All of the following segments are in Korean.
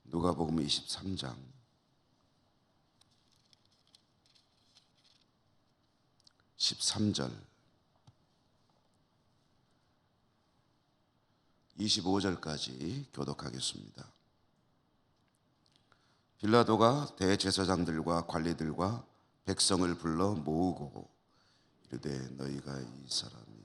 누가복음 23장 13절 25절까지 교독하겠습니다. 빌라도가 대제사장들과 관리들과 백성을 불러 모으고 이르되 너희가 이 사람이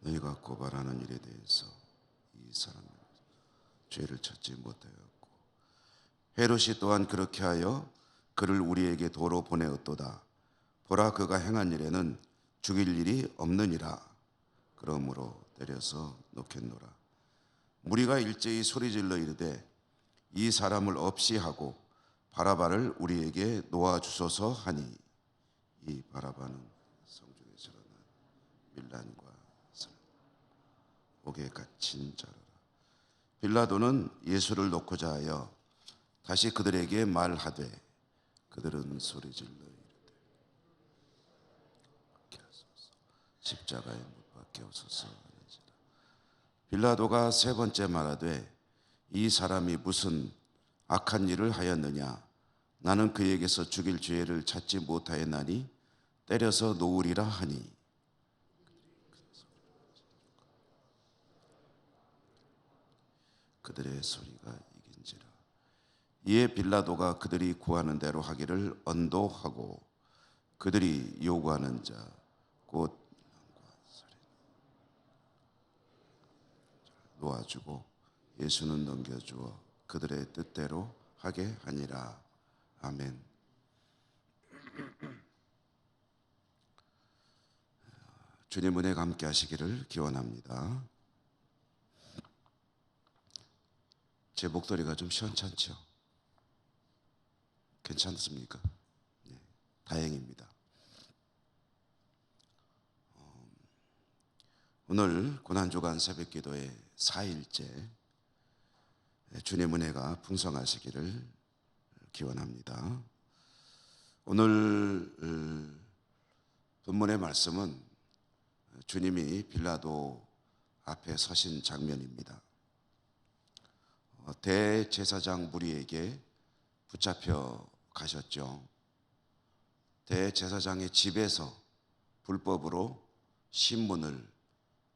너희가 고발하는 일에 대해서 이 사람은 죄를 찾지 못하였고 헤롯이 또한 그렇게 하여 그를 우리에게 도로 보내었도다. 보라, 그가 행한 일에는 죽일 일이 없느니라. 그러므로 때려서 놓겠노라. 무리가 일제히 소리질러 이르되 이 사람을 없이 하고 바라바를 우리에게 놓아주소서 하니 이 바라바는 성중에서 일어난 밀란과 옥에 갇힌 자라. 빌라도는 예수를 놓고자 하여 다시 그들에게 말하되 그들은 소리질러 이르되 십자가에 못 박혀 오소서 하는지라. 빌라도가 세 번째 말하되 이 사람이 무슨 악한 일을 하였느냐? 나는 그에게서 죽일 죄를 찾지 못하였나니 때려서 놓으리라 하니 그들의 소리가 이긴지라. 이에 빌라도가 그들이 구하는 대로 하기를 언도하고 그들이 요구하는 자 곧 놓아주고 예수는 넘겨주어 그들의 뜻대로 하게 하니라. 아멘. 주님 은혜가 함께 하시기를 기원합니다. 제 목소리가 좀 시원찮죠? 괜찮습니까? 네, 다행입니다. 오늘 고난주간 새벽기도의 4일째 주님 은혜가 풍성하시기를 기원합니다. 오늘 본문의 말씀은 주님이 빌라도 앞에 서신 장면입니다. 대제사장 무리에게 붙잡혀 가셨죠. 대제사장의 집에서 불법으로 신문을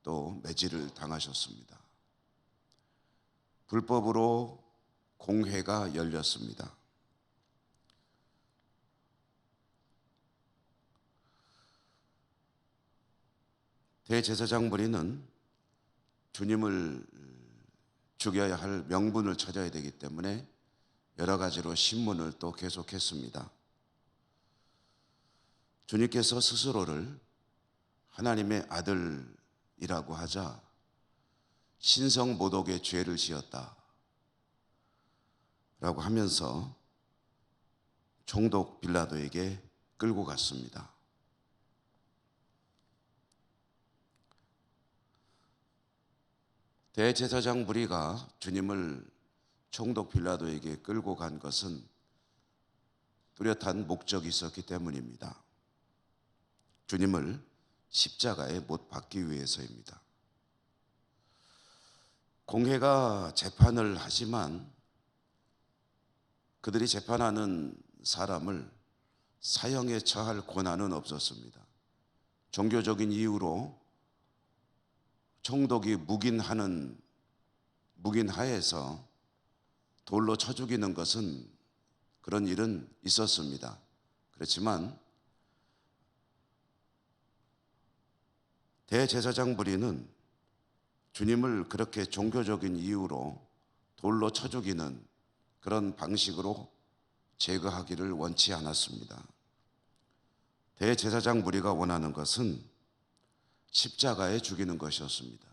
또 매질을 당하셨습니다. 불법으로 공회가 열렸습니다. 대제사장 무리는 주님을 죽여야 할 명분을 찾아야 되기 때문에 여러 가지로 신문을 또 계속했습니다. 주님께서 스스로를 하나님의 아들이라고 하자 신성모독의 죄를 지었다 라고 하면서 총독 빌라도에게 끌고 갔습니다. 대제사장 무리가 주님을 총독 빌라도에게 끌고 간 것은 뚜렷한 목적이 있었기 때문입니다. 주님을 십자가에 못 박기 위해서입니다. 공회가 재판을 하지만 그들이 재판하는 사람을 사형에 처할 권한은 없었습니다. 종교적인 이유로 총독이 묵인하에서 돌로 쳐 죽이는 것은 그런 일은 있었습니다. 그렇지만 대제사장 무리는 주님을 그렇게 종교적인 이유로 돌로 쳐 죽이는 그런 방식으로 제거하기를 원치 않았습니다. 대제사장 무리가 원하는 것은 십자가에 죽이는 것이었습니다.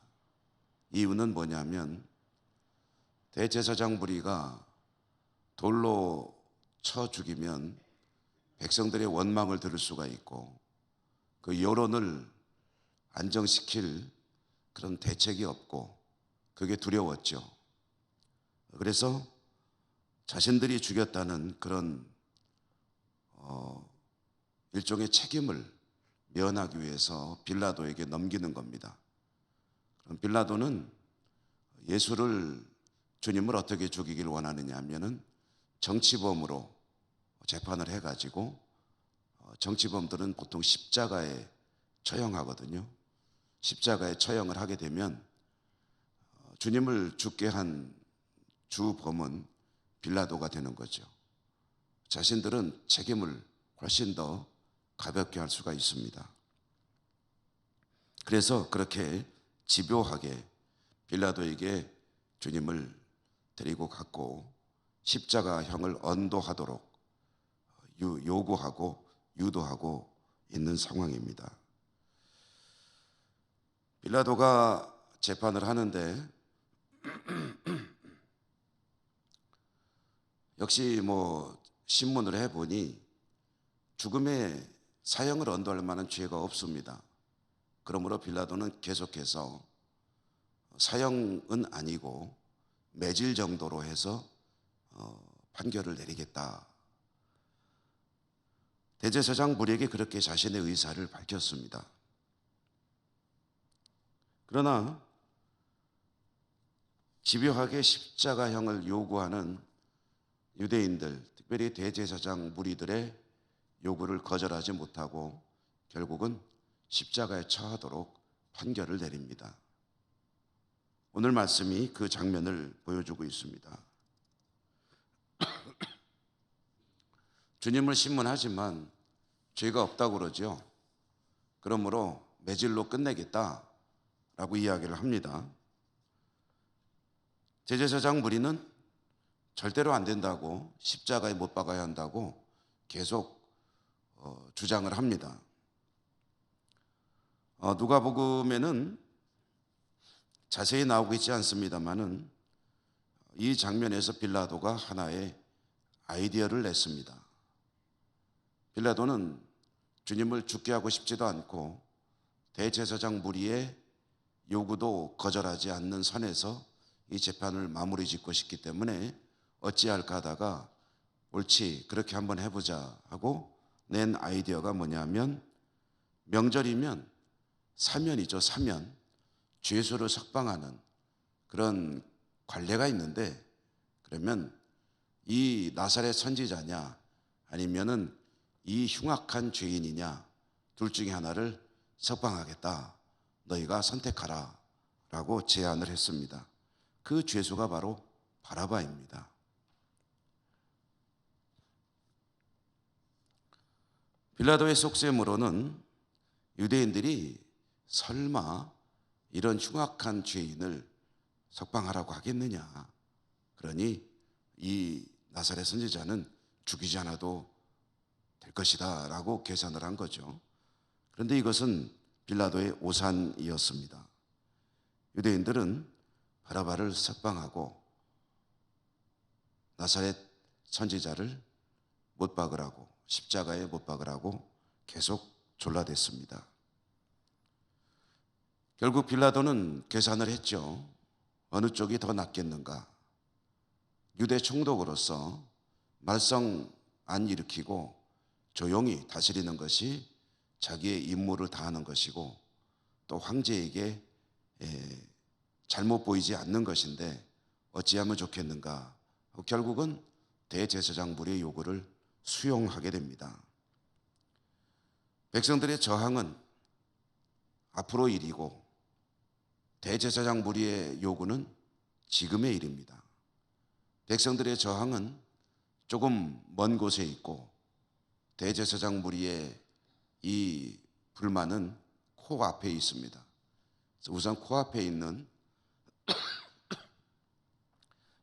이유는 뭐냐면 대제사장 무리가 돌로 쳐 죽이면 백성들의 원망을 들을 수가 있고 그 여론을 안정시킬 그런 대책이 없고 그게 두려웠죠. 그래서 자신들이 죽였다는 그런 일종의 책임을 면하기 위해서 빌라도에게 넘기는 겁니다. 그럼 빌라도는 주님을 어떻게 죽이길 원하느냐 하면은 정치범으로 재판을 해가지고, 정치범들은 보통 십자가에 처형하거든요. 십자가에 처형을 하게 되면 주님을 죽게 한 주범은 빌라도가 되는 거죠. 자신들은 책임을 훨씬 더 가볍게 할 수가 있습니다. 그래서 그렇게 집요하게 빌라도에게 주님을 데리고 갔고 십자가형을 언도하도록 요구하고 유도하고 있는 상황입니다. 빌라도가 재판을 하는데 역시 신문을 해보니 죽음의 사형을 언도할 만한 죄가 없습니다. 그러므로 빌라도는 계속해서 사형은 아니고 매질 정도로 해서 판결을 내리겠다. 대제사장 무리에게 그렇게 자신의 의사를 밝혔습니다. 그러나 집요하게 십자가형을 요구하는 유대인들, 특별히 대제사장 무리들의 요구를 거절하지 못하고 결국은 십자가에 처하도록 판결을 내립니다. 오늘 말씀이 그 장면을 보여주고 있습니다. 주님을 신문하지만 죄가 없다고 그러죠. 그러므로 매질로 끝내겠다라고 이야기를 합니다. 대제사장 무리는 절대로 안 된다고, 십자가에 못 박아야 한다고 계속 주장을 합니다. 누가복음에는 자세히 나오고 있지 않습니다만은 이 장면에서 빌라도가 하나의 아이디어를 냈습니다. 빌라도는 주님을 죽게 하고 싶지도 않고 대제사장 무리의 요구도 거절하지 않는 선에서 이 재판을 마무리 짓고 싶기 때문에 어찌할까 하다가 옳지, 그렇게 한번 해보자 하고 낸 아이디어가 뭐냐면, 명절이면 사면이죠. 사면, 죄수를 석방하는 그런 관례가 있는데, 그러면 이 나사렛 선지자냐 아니면은 이 흉악한 죄인이냐, 둘 중에 하나를 석방하겠다, 너희가 선택하라 라고 제안을 했습니다. 그 죄수가 바로 바라바입니다. 빌라도의 속셈으로는 유대인들이 설마 이런 흉악한 죄인을 석방하라고 하겠느냐, 그러니 이 나사렛 선지자는 죽이지 않아도 될 것이다 라고 계산을 한 거죠. 그런데 이것은 빌라도의 오산이었습니다. 유대인들은 바라바를 석방하고 나사렛 선지자를 못 박으라고, 십자가에 못 박으라고 계속 졸라댔습니다. 결국 빌라도는 계산을 했죠. 어느 쪽이 더 낫겠는가. 유대 총독으로서 말썽 안 일으키고 조용히 다스리는 것이 자기의 임무를 다하는 것이고, 또 황제에게 잘못 보이지 않는 것인데 어찌하면 좋겠는가. 결국은 대제사장 무리의 요구를 수용하게 됩니다. 백성들의 저항은 앞으로 일이고 대제사장 무리의 요구는 지금의 일입니다. 백성들의 저항은 조금 먼 곳에 있고 대제사장 무리의 이 불만은 코앞에 있습니다. 그래서 우선 코앞에 있는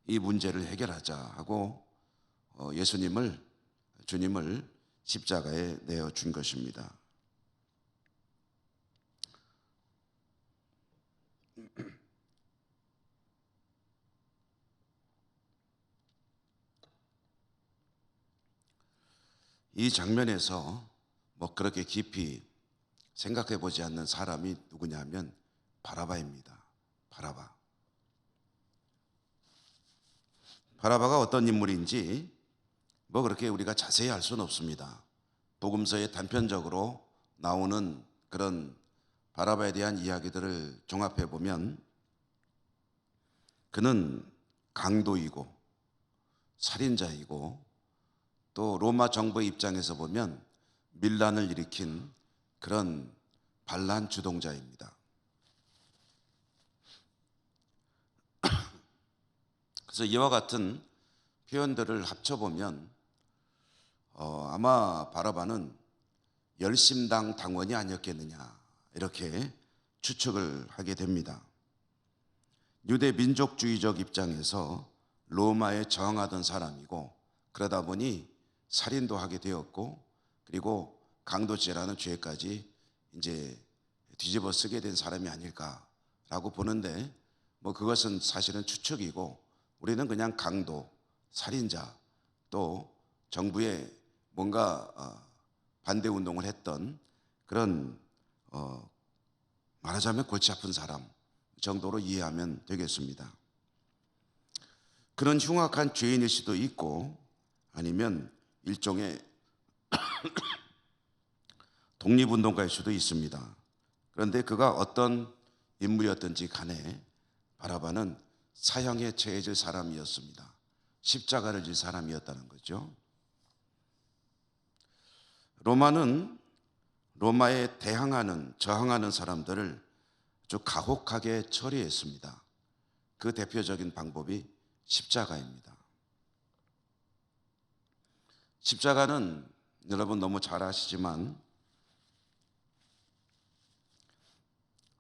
이 문제를 해결하자 하고 주님을 십자가에 내어준 것입니다. 이 장면에서 그렇게 깊이 생각해 보지 않는 사람이 누구냐면 바라바입니다. 바라바가 어떤 인물인지 그렇게 우리가 자세히 알 수는 없습니다. 복음서에 단편적으로 나오는 그런 바라바에 대한 이야기들을 종합해 보면 그는 강도이고 살인자이고 또 로마 정부의 입장에서 보면 밀란을 일으킨 그런 반란 주동자입니다. 그래서 이와 같은 표현들을 합쳐보면 아마 바라바는 열심당 당원이 아니었겠느냐 이렇게 추측을 하게 됩니다. 유대 민족주의적 입장에서 로마에 저항하던 사람이고 그러다 보니 살인도 하게 되었고 그리고 강도죄라는 죄까지 이제 뒤집어 쓰게 된 사람이 아닐까라고 보는데 뭐 그것은 사실은 추측이고 우리는 그냥 강도, 살인자 또 정부에 뭔가 반대 운동을 했던 그런 말하자면 골치 아픈 사람 정도로 이해하면 되겠습니다. 그런 흉악한 죄인일 수도 있고 아니면 일종의 독립운동가일 수도 있습니다. 그런데 그가 어떤 인물이었든지 간에 바라바는 사형에 처해질 사람이었습니다. 십자가를 질 사람이었다는 거죠. 로마는 로마에 저항하는 사람들을 아주 가혹하게 처리했습니다. 그 대표적인 방법이 십자가입니다. 십자가는 여러분 너무 잘 아시지만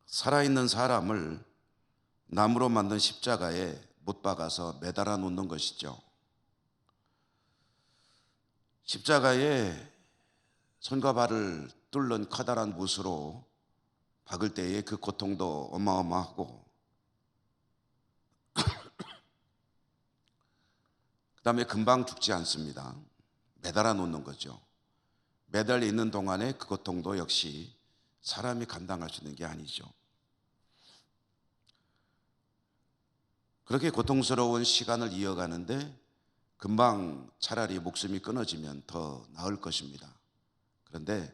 살아있는 사람을 나무로 만든 십자가에 못 박아서 매달아 놓는 것이죠. 십자가에 손과 발을 뚫는 커다란 못으로 박을 때의 그 고통도 어마어마하고 그 다음에 금방 죽지 않습니다. 매달아 놓는 거죠. 매달려 있는 동안에 그 고통도 역시 사람이 감당할 수 있는 게 아니죠. 그렇게 고통스러운 시간을 이어가는데 금방 차라리 목숨이 끊어지면 더 나을 것입니다. 그런데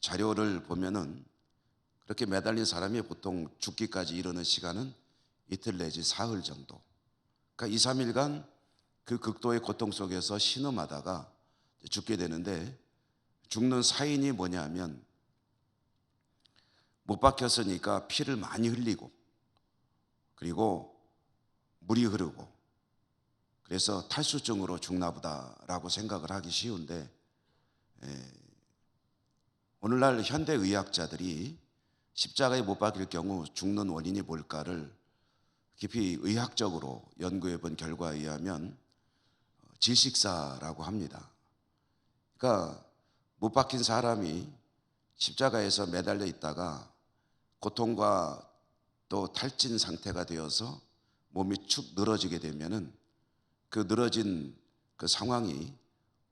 자료를 보면은 그렇게 매달린 사람이 보통 죽기까지 이르는 시간은 이틀 내지 사흘 정도. 그러니까 2, 3일간 그 극도의 고통 속에서 신음하다가 죽게 되는데 죽는 사인이 뭐냐면 못 박혔으니까 피를 많이 흘리고 그리고 물이 흐르고 그래서 탈수증으로 죽나 보다라고 생각을 하기 쉬운데 오늘날 현대의학자들이 십자가에 못 박힐 경우 죽는 원인이 뭘까를 깊이 의학적으로 연구해 본 결과에 의하면 질식사라고 합니다. 그러니까 못 박힌 사람이 십자가에서 매달려 있다가 고통과 또 탈진 상태가 되어서 몸이 축 늘어지게 되면은 그 늘어진 그 상황이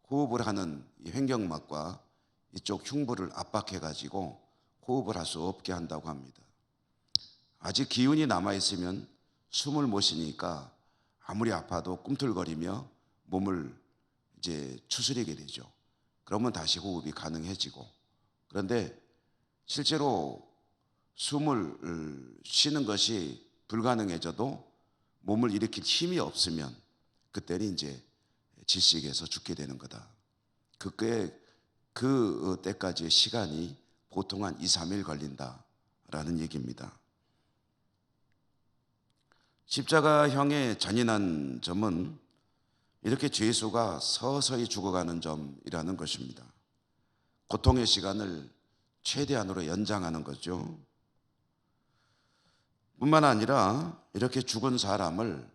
호흡을 하는 이 횡격막과 이쪽 흉부를 압박해 가지고 호흡을 할 수 없게 한다고 합니다. 아직 기운이 남아 있으면 숨을 못 쉬니까 아무리 아파도 꿈틀거리며 몸을 이제 추스리게 되죠. 그러면 다시 호흡이 가능해지고 그런데 실제로 숨을 쉬는 것이 불가능해져도 몸을 일으킬 힘이 없으면 그때는 이제 질식에서 죽게 되는 거다. 그 때까지의 시간이 보통 한 2, 3일 걸린다라는 얘기입니다. 십자가형의 잔인한 점은 이렇게 죄수가 서서히 죽어가는 점이라는 것입니다. 고통의 시간을 최대한으로 연장하는 거죠. 뿐만 아니라 이렇게 죽은 사람을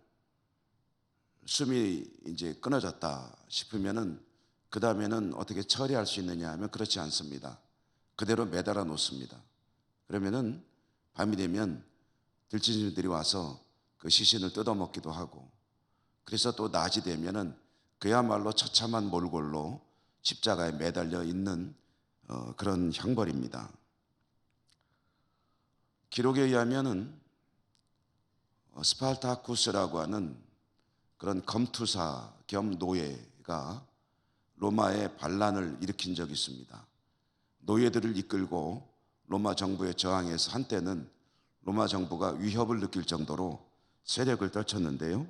숨이 이제 끊어졌다 싶으면은 그 다음에는 어떻게 처리할 수 있느냐 하면 그렇지 않습니다. 그대로 매달아 놓습니다. 그러면은 밤이 되면 들짐승들이 와서 그 시신을 뜯어먹기도 하고 그래서 또 낮이 되면은 그야말로 처참한 몰골로 십자가에 매달려 있는 그런 형벌입니다. 기록에 의하면은 스파르타쿠스라고 하는 그런 검투사 겸 노예가 로마에 반란을 일으킨 적이 있습니다. 노예들을 이끌고 로마 정부에 저항해서 한때는 로마 정부가 위협을 느낄 정도로 세력을 떨쳤는데요.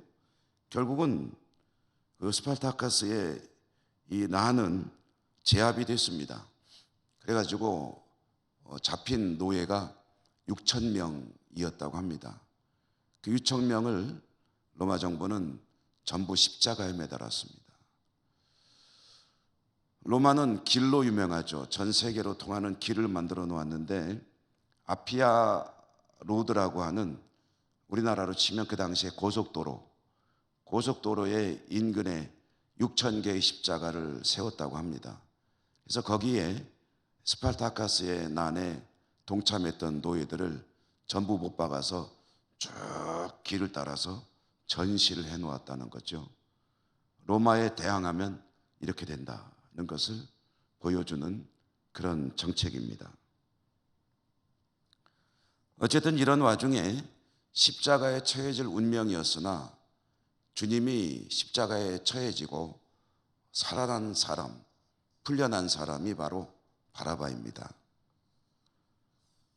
결국은 그 스파르타쿠스의 이 난은 제압이 됐습니다. 그래가지고 잡힌 노예가 6천 명이었다고 합니다. 그 6천 명을 로마 정부는 전부 십자가에 매달았습니다. 로마는 길로 유명하죠. 전 세계로 통하는 길을 만들어 놓았는데 아피아 로드라고 하는 우리나라로 치면 그 당시에 고속도로의 인근에 6천 개의 십자가를 세웠다고 합니다. 그래서 거기에 스파르타쿠스의 난에 동참했던 노예들을 전부 못 박아서 쭉 길을 따라서 전시를 해 놓았다는 거죠. 로마에 대항하면 이렇게 된다는 것을 보여주는 그런 정책입니다. 어쨌든 이런 와중에 십자가에 처해질 운명이었으나 주님이 십자가에 처해지고 살아난 사람, 풀려난 사람이 바로 바라바입니다.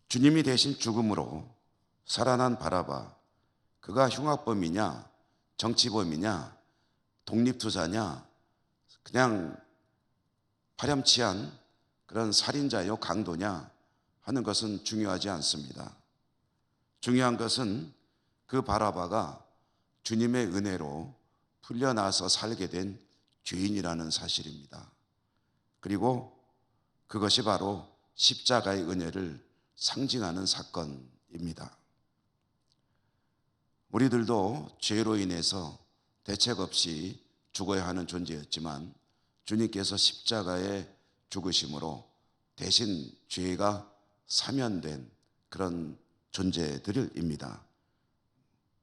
주님이 대신 죽음으로 살아난 바라바, 그가 흉악범이냐, 정치범이냐, 독립투사냐, 그냥 파렴치한 그런 살인자요, 강도냐 하는 것은 중요하지 않습니다. 중요한 것은 그 바라바가 주님의 은혜로 풀려나서 살게 된 죄인이라는 사실입니다. 그리고 그것이 바로 십자가의 은혜를 상징하는 사건입니다. 우리들도 죄로 인해서 대책 없이 죽어야 하는 존재였지만 주님께서 십자가에 죽으심으로 대신 죄가 사면된 그런 존재들입니다.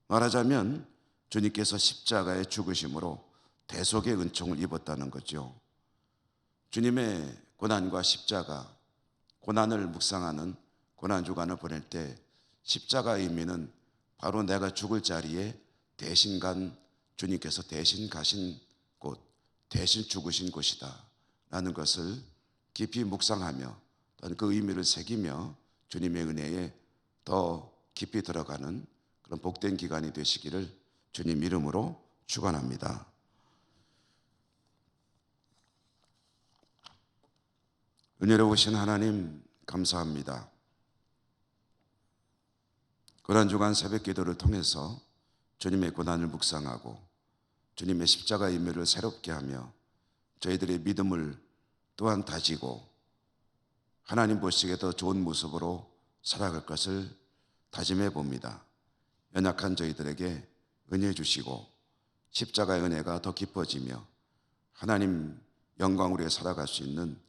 말하자면 주님께서 십자가에 죽으심으로 대속의 은총을 입었다는 거죠. 주님의 고난과 십자가, 고난을 묵상하는 고난주간을 보낼 때 십자가의 의미는 바로 내가 죽을 자리에 대신 간 주님께서 대신 가신 곳, 대신 죽으신 곳이다 라는 것을 깊이 묵상하며 또는 그 의미를 새기며 주님의 은혜에 더 깊이 들어가는 그런 복된 기간이 되시기를 주님 이름으로 축원합니다. 은혜로우신 하나님 감사합니다. 고난주간 새벽기도를 통해서 주님의 고난을 묵상하고 주님의 십자가의 의미를 새롭게 하며 저희들의 믿음을 또한 다지고 하나님 보시기에 더 좋은 모습으로 살아갈 것을 다짐해 봅니다. 연약한 저희들에게 은혜 주시고 십자가의 은혜가 더 깊어지며 하나님 영광으로 살아갈 수 있는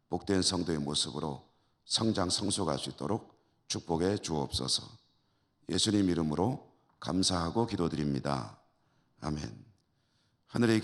복된 성도의 모습으로 성장 성숙할 수 있도록 축복해 주옵소서. 예수님 이름으로 감사하고 기도드립니다. 아멘. 하늘의